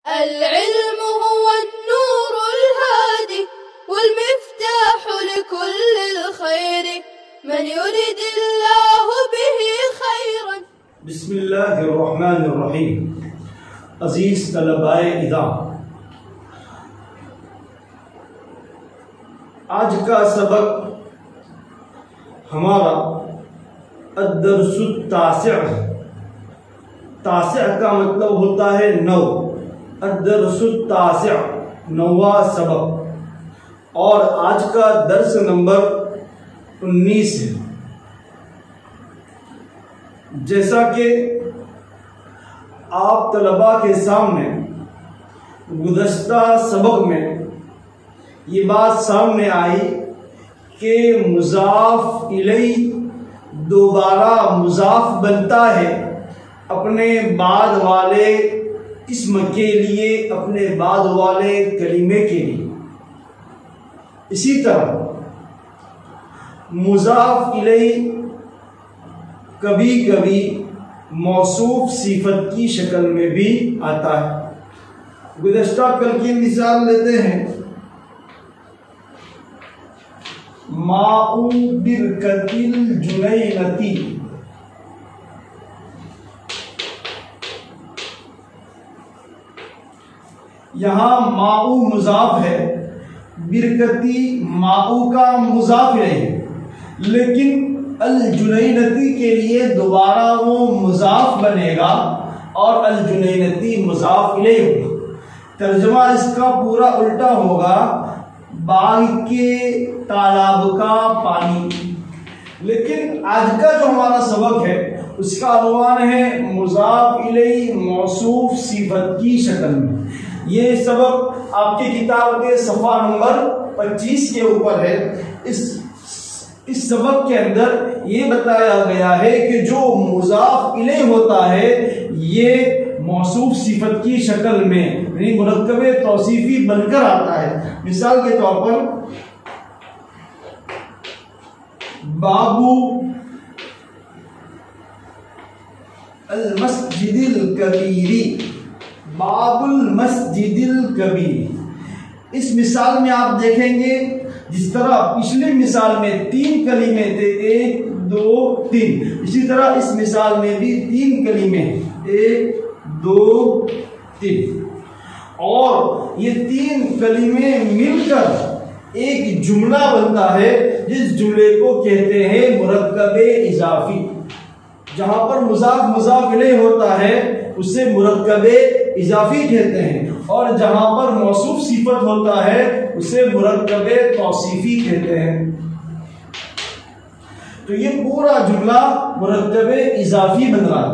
العلم هو النور الهادي والمفتاح لكل الخير من يرد الله به خيرا. بسم اللہ الرحمن الرحیم. عزیز طلبائے ادام، آج کا سبق ہمارا الدرس التاسع. تاسع کا مطلب ہوتا ہے 9. الدرس التاسع 9واں سبق، اور آج کا درس نمبر 19 ہے. جیسا کہ آپ طلباء کے سامنے گزشتہ سبق میں یہ بات سامنے آئی کہ مضاف الیہ دوبارہ مضاف بنتا ہے اپنے بعد والے اسم کے لیے، اپنے بعد والے کلمے کے لیے. اسی طرح مضاف الیہ کبھی کبھی موصوف صفت کی شکل میں بھی آتا ہے. گزشتہ کل کی مثال لیتے ہیں. ماء برکۃ الجنینتی، یہاں ماء مضاف ہے، برکتی ماء کا مضاف ہے، لیکن الجنینتی کے لیے دوبارہ وہ مضاف بنے گا اور الجنینتی مضاف الیہ ہوگا. ترجمہ اس کا پورا الٹا ہوگا، باغ کے تالاب کا پانی. لیکن آج کا جو ہمارا سبق ہے اس کا عنوان ہے مضاف الیہ موصوف صفت کی شکل میں. یہ سبق آپ کی کتاب کے صفحہ نمبر 25 کے اوپر ہے. اس سبق کے اندر یہ بتایا گیا ہے کہ جو مضاف الیہ ہوتا ہے یہ موصوف صفت کی شکل میں یعنی مرکب توصیفی بن کر آتا ہے. مثال کے طور پر بابو المسجد الکبیری، باب المسجد الکبیر. اس مثال میں آپ دیکھیں گے جس طرح پچھلی مثال میں 3 کلمے تھے، 1 2 3، اسی طرح اس مثال میں بھی 3 کلمے 1 2 3، اور یہ 3 کلمے مل کر ایک جملہ بنتا ہے جس جملے کو کہتے ہیں مرکب اضافی. جہاں پر مضاف الیہ ہوتا ہے اسے مرکب اضافی کہتے ہیں، اور جہاں پر موصوف صفت ہوتا ہے اسے مرکب توصیفی کہتے ہیں. تو یہ پورا جملہ مرکب اضافی بن رہا ہے.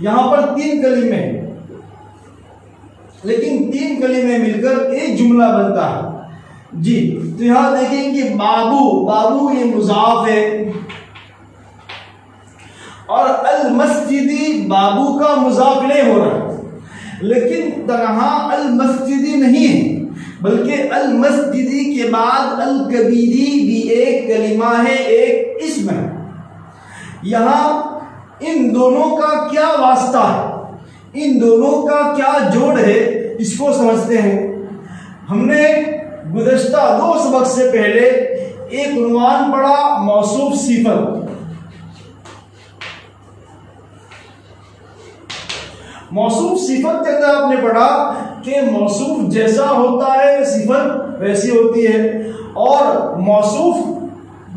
یہاں پر 3 کلمے ہیں لیکن 3 کلمے مل کر ایک جملہ بنتا ہے. جی تو یہاں دیکھیں کہ بابو یہ مضاف ہے، اور المسجدی بابو کا مضاف الیہ ہو رہا ہے، لیکن تنہا المسجدی نہیں ہے بلکہ المسجدی کے بعد الکبیری بھی ایک کلمہ ہے، ایک اسم ہے. یہاں ان دونوں کا کیا واسطہ ہے، ان دونوں کا کیا جوڑ ہے، اس کو سمجھتے ہیں. ہم نے گزشتہ 2 سبق سے پہلے ایک عنوان پڑھا موصوف صفت. موصوف صفت کے اندر آپ نے پڑھا کہ موصوف جیسا ہوتا ہے صفت ویسی ہوتی ہے، اور موصوف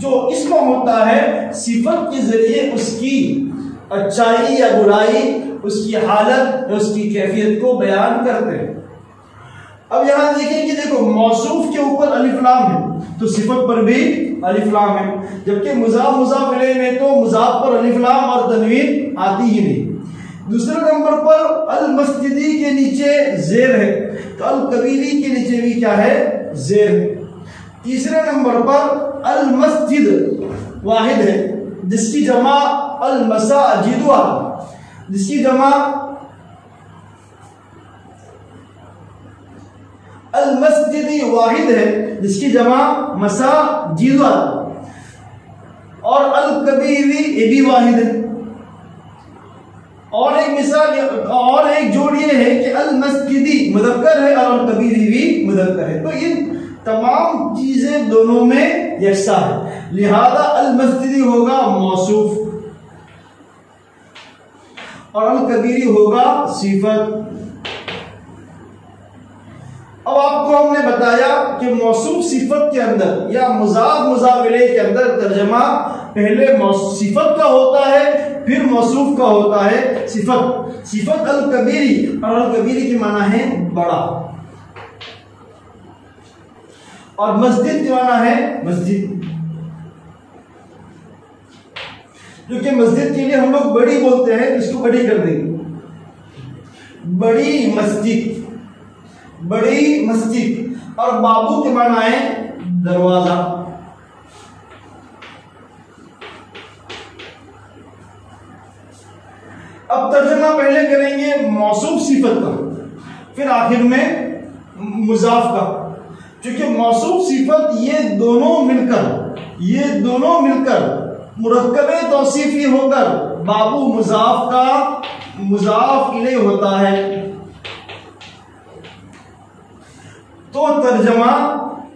جو اسم ہوتا ہے صفت کے ذریعے اس کی اچھائی یا برائی، اس کی حالت یا اس کی کیفیت کو بیان کرتے ہیں. اب یہاں دیکھیں کہ دیکھو موصوف کے اوپر الف لام ہے تو صفت پر بھی الف لام ہے، جبکہ مضاف الیہ میں تو مضاف پر الف لام اور تنوین آتی ہی نہیں. دوسرے نمبر پر المسجدی کے نیچے زیر ہے تو الکبیری کے نیچے بھی کیا ہے، زیر ہے. تیسرے نمبر پر المسجد واحد ہے جس کی جمع المساجد، جس کی جمع المسجدی واحد ہے جس کی جمع مساجد، اور الکبیری یہ بھی واحد ہے. اور ایک مثال اور ایک جوڑ یہ ہے کہ المسجدی مذکر ہے اور الکبیری بھی مذکر ہے، تو ان تمام چیزیں دونوں میں یکساں ہے، لہذا المسجدی ہوگا موصوف اور الکبیری ہوگا صفت۔ اب آپ کو ہم نے بتایا کہ موصوف صفت کے اندر یا مضاف مضاف الیہ کے اندر ترجمہ پہلے صفت کا ہوتا ہے پھر موصوف کا ہوتا ہے صفت۔ صفت الکبیری، اور الکبیری کی معنی ہے بڑا، اور مسجد کی معنی ہے مسجد، کیونکہ مسجد کے لیے ہم لوگ بڑی بولتے ہیں، اس کو بڑی کر دیں گے، بڑی مسجد، بڑی مسجد۔ اور بابو کے معنی ہے دروازہ۔ اب ترجمہ پہلے کریں گے موصوف صفت کا، پھر آخر میں مضاف کا، کیونکہ موصوف صفت یہ دونوں مل کر مرکب توصیفی ہو کر بابو مضاف کا مضاف الیہ ہوتا ہے۔ تو ترجمہ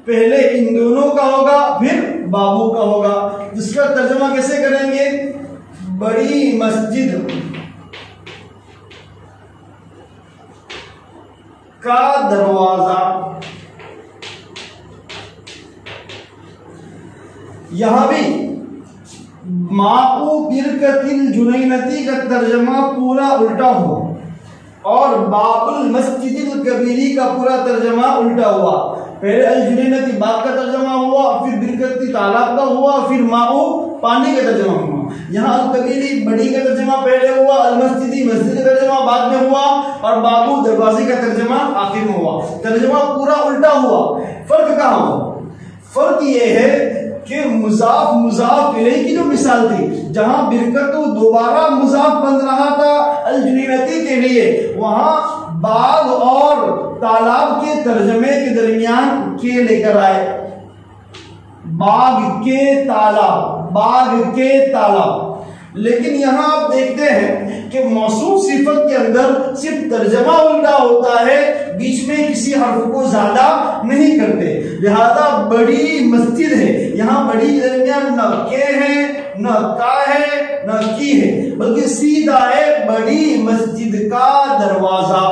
پہلے ان دونوں کا ہوگا پھر بابو کا ہوگا، جس کا ترجمہ کیسے کریں گے؟ بڑی مسجد کا دروازہ۔ یہاں بھی ماء برکۃ الجنینتی کا ترجمہ پورا الٹا ہوا، اور باب المسجد الکبیری کا پورا ترجمہ الٹا ہوا۔ پہلے الجنینتی باغ کا ترجمہ ہوا، پھر برکتی تالاب کا ہوا، پھر ماء پانی کا ترجمہ ہوا۔ یہاں الکبیری بڑی کا ترجمہ پہلے ہوا، المسجدی مسجد کا ترجمہ بعد میں ہوا، اور بابو دروازے کا ترجمہ آخر میں ہوا۔ ترجمہ پورا الٹا ہوا۔ فرق کہاں ہوا؟ فرق یہ ہے کہ مضاف مضاف الیہ کی جو مثال تھی، جہاں برکت دوبارہ مضاف بن رہا تھا الجنینتی کے لیے، وہاں باغ اور تالاب کے ترجمے کے درمیان کے لے کر آئے، باغ کے تالاب۔ لیکن یہاں آپ دیکھتے ہیں کہ موصوف صفت کے اندر صرف ترجمہ الٹا ہوتا ہے، بیچ میں کسی حرف کو زیادہ نہیں کرتے، لہذا بڑی مسجد ہے، یہاں بڑی کے درمیان نہ کے ہے نہ کا ہے نہ کی ہے، بلکہ سیدھا ہے بڑی مسجد کا دروازہ۔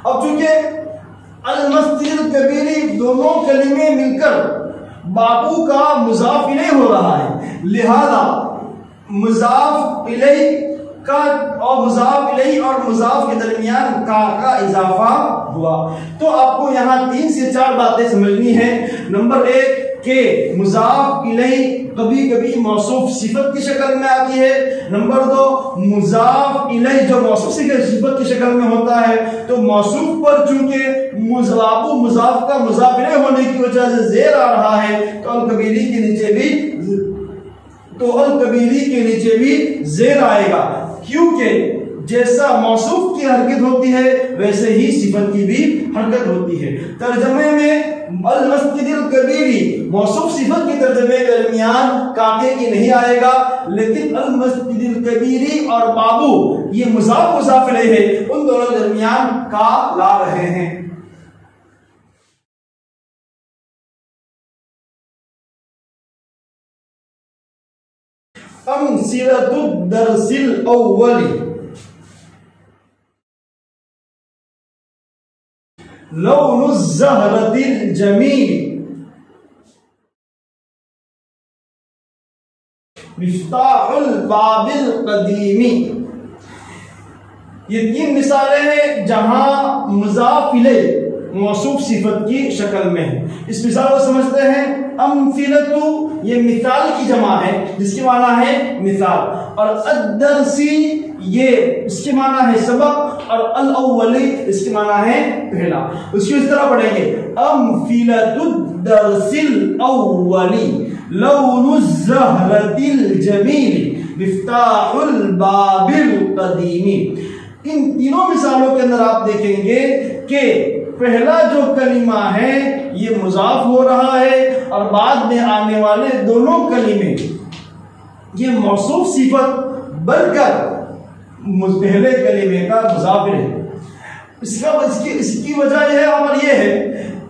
اب چونکہ المسجد الکبیری دونوں کلمے مل کر بابو کا مضاف الیہ ہو رہا ہے، لہذا مضاف الیہ اور مضاف کے درمیان کا اضافہ ہوا۔ تو آپ کو یہاں 3 سے 4 باتیں سمجھنی ہیں۔ نمبر 1 کہ مضاف الیہ کبھی کبھی موصوف صفت کی شکل میں آتی ہے۔ نمبر 2 مضاف الیہ جو موصوف صفت کی شکل میں ہوتا ہے تو موصوف پر چونکہ مضاف کا مضاف الیہ ہونے کی وجہ سے زیر آ رہا ہے تو الکبیری کے نیچے بھی زیر آئے گا، کیونکہ جیسا موصوف کی حرکت ہوتی ہے ویسے ہی صفت کی بھی حرکت ہوتی ہے۔ ترجمے میں المسجد الکبیری موصوف صفت کے ترجمے کے درمیان کاٹے کی نہیں آئے گا، لیکن المسجد الکبیری اور بابو یہ مضاف الیہ ہے، ان دونوں درمیان کا لا رہے ہیں۔ امثلۃ الدرس الاول لون الزہرۃ الجمیل مفتاح الباب القدیمی۔ یہ 3 مثالیں ہیں جہاں مضاف الیہ موصوف صفت کی شکل میں ہے۔ اس مثال کو سمجھتے ہیں۔ امثلۃ یہ مثال کی جمع ہے جس کی معنی ہے مثال، اور الدرسی یہ اس کی معنی ہے سبق، اور الاولی اس کی معنی ہے پہلا۔ اس کو اس طرح پڑھیں گے، امثلۃ الدرس الاولی لون الزہرۃ الجمیل مفتاح الباب القدیمی۔ ان تینوں مثالوں کے اندر آپ دیکھیں گے کہ پہلا جو کلمہ ہے یہ مضاف ہو رہا ہے، اور بعد میں آنے والے دونوں کلمے یہ موصوف صفت بن کر پہلے کلمے کا مضاف الیہ. اس کی وجہ یہ ہے اور یہ ہے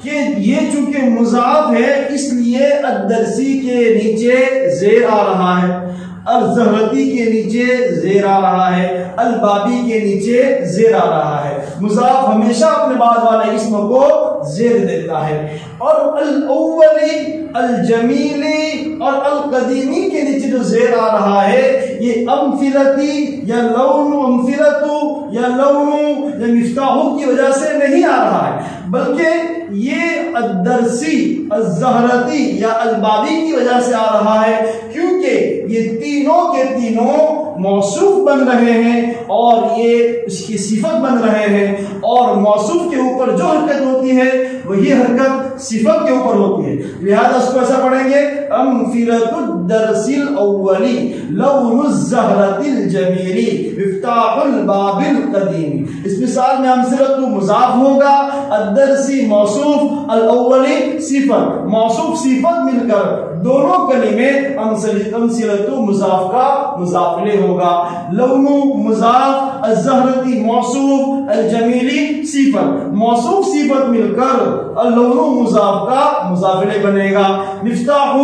کہ یہ چونکہ مضاف ہے اس لیے الدرسی کے نیچے زیر آ رہا ہے، الزہرتی کے نیچے زیر آ رہا ہے، البابی کے نیچے زیر آ رہا ہے. مضاف ہمیشہ اپنے بعد والے اسم کو زیر دیتا ہے. اور الاولی، الجمیلی اور القدیمی کے نیچے جو زیر آ رہا ہے یہ امثلتی یا لون، امثلتو یا لون یا مفتاحو کی وجہ سے نہیں آ رہا ہے، بلکہ یہ الدرسی، الزہرتی یا البابی کی وجہ سے آ رہا ہے، کیونکہ یہ تینوں کے تینوں موصوف بن رہے ہیں اور یہ اس کی صفت بن رہے ہیں، اور موصوف کے اوپر جو حرکت ہوتی ہے وہی حرکت صفت کے اوپر ہوتی ہے. لہذا اس کو ایسا پڑھیں گے امثلۃ الدرس الاولی، لون الزہرۃ الجمیلی، مفتاح الباب القدیم. اس مثال میں امثلۃ مضاف ہوگا، الدرسی موصوف، الاولی صفت. موصوف صفت مل کر دونوں کلمے امثلۃ مضاف کا مضاف الیہ ہوگا. لون مضاف، الزہرتی موصوف، الجمیلی صفت. موصوف صفت مل کر اللون مضاف کا مضاف الیہ بنے گا. مفتاح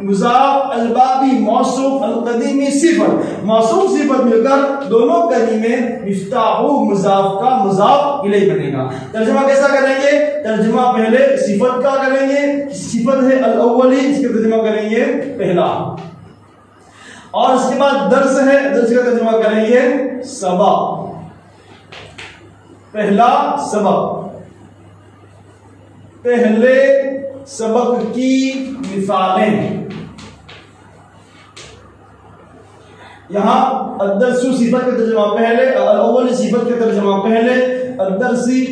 مضاف، البابی موصوف، القدیمی صفت. موصوف صفت مل کر دونوں کلمے مفتاح مضاف کا مضاف الیہ بنے گا. ترجمہ کیسا کریں گے؟ ترجمہ پہلے صفت کا کریں گے، صفت ہے الاولی، اس کا ترجمہ کریں گے پہلا، اور اس کے بعد درس ہے، درس کا ترجمہ کریں گے سبق. پہلا سبق، پہلے سبق کی مثالیں. یہاں الدرس صفت کا ترجمہ پہلے، الاول صفت کا ترجمہ پہلے، الدرسی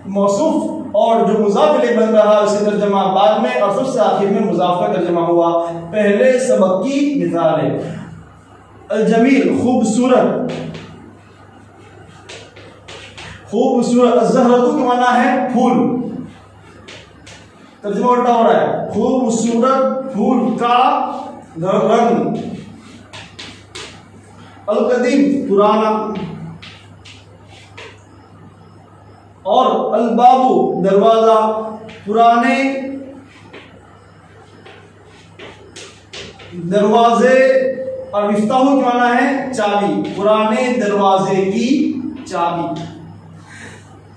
موصوف اور جو مضاف الیہ بن رہا ہے اس کا ترجمہ بعد میں، اور سب سے آخر میں مضاف کا ترجمہ ہوا. پہلے سبق کی مثالیں. الجمیل خوبصورت، خوبصورت. الزہرۃ کا معنی ہے پھول، ترجمہ الٹا ہو رہا ہے، خوبصورت پھول کا رنگ. القدیم پرانا، اور البابو دروازہ، پرانے دروازے. اور مفتاح کی معنی ہے چابی، پرانے دروازے کی چابی.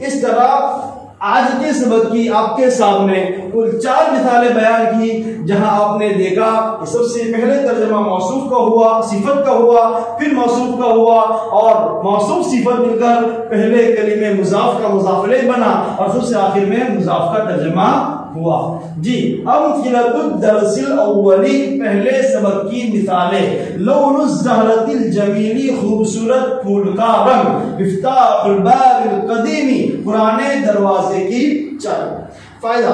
اس طرح آج کے سبق کی آپ کے سامنے کل 4 مثالیں بیان کی، جہاں آپ نے دیکھا کہ سب سے پہلے ترجمہ موصوف کا ہوا، صفت کا ہوا، پھر موصوف کا ہوا، اور موصوف صفت مل کر پہلے کلمے مضاف کا مضاف الیہ بنا، اور سب سے آخر میں مضاف کا ترجمہ ہوا. جی امثلۃ الدرس الاولی، پہلے سبق کی مثالیں. لون الزہرۃ الجمیلی، خوبصورت پھول کا رنگ. مفتاح الباب القدیمی، پرانے دروازے کی چابی. فائدہ: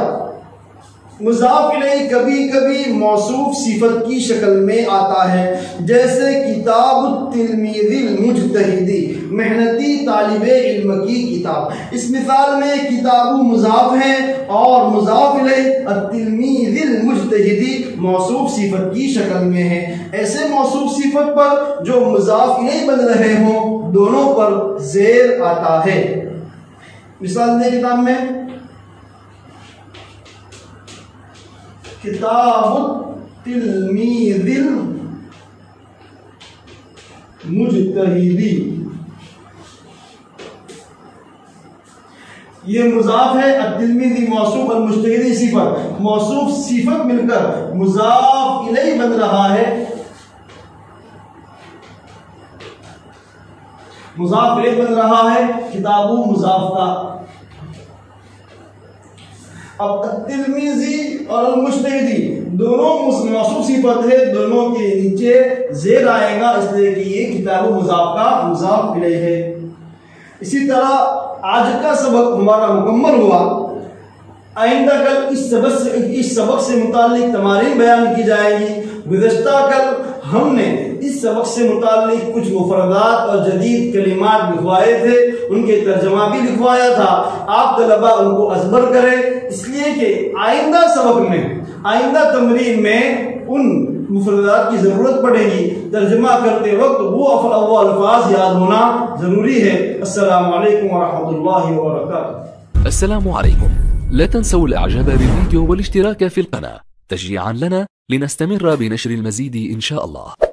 مضاف الیہ کبھی کبھی موصوف صفت کی شکل میں آتا ہے، جیسے کتاب التلمیذ المجتہدی، محنتی طالب علم کی کتاب. اس مثال میں کتاب مضاف ہے اور مضاف الیہ التلمیذ المجتہدی موصوف صفت کی شکل میں ہے. ایسے موصوف صفت پر جو مضاف الیہ بن رہے ہوں دونوں پر زیر آتا ہے. مثال دیں کتاب میں، کتاب التلمیذ المجتہدی، یہ مضاف ہے، التلمیذی موصوف، المجتہدی صفت. موصوف صفت مل کر مضاف الیہ بن رہا ہے، مضاف الیہ بن رہا ہے کتاب مضاف کا. اب التلمیذی اور المجتہدی دونوں موصوف صفت ہے، دونوں کے نیچے زیر آئے گا، اس لیے کہ یہ کتاب مضاف کا مضاف الیہ ہے. اسی طرح آج کا سبق ہمارا مکمل ہوا. آئندہ کل اس سبق سے متعلق تمارین بیان کی جائے گی. گزشتہ کل ہم نے اس سبق سے متعلق کچھ مفردات اور جدید کلمات لکھوائے تھے، ان کے ترجمہ بھی لکھوایا تھا. آپ طلبہ ان کو ازبر کریں، اس لیے کہ آئندہ سبق میں، آئندہ تمرین میں ان مفردات کی ضرورت پڑے گی، ترجمہ کرتے وقت وہ الفاظ یاد ہونا ضروری ہے۔ السلام علیکم ورحمۃ اللہ وبرکاتہ۔ السلام عليكم. لا تنسوا الإعجاب بالفيديو والاشتراك في القناة تشجيعا لنا لنستمر بنشر المزيد إن شاء الله.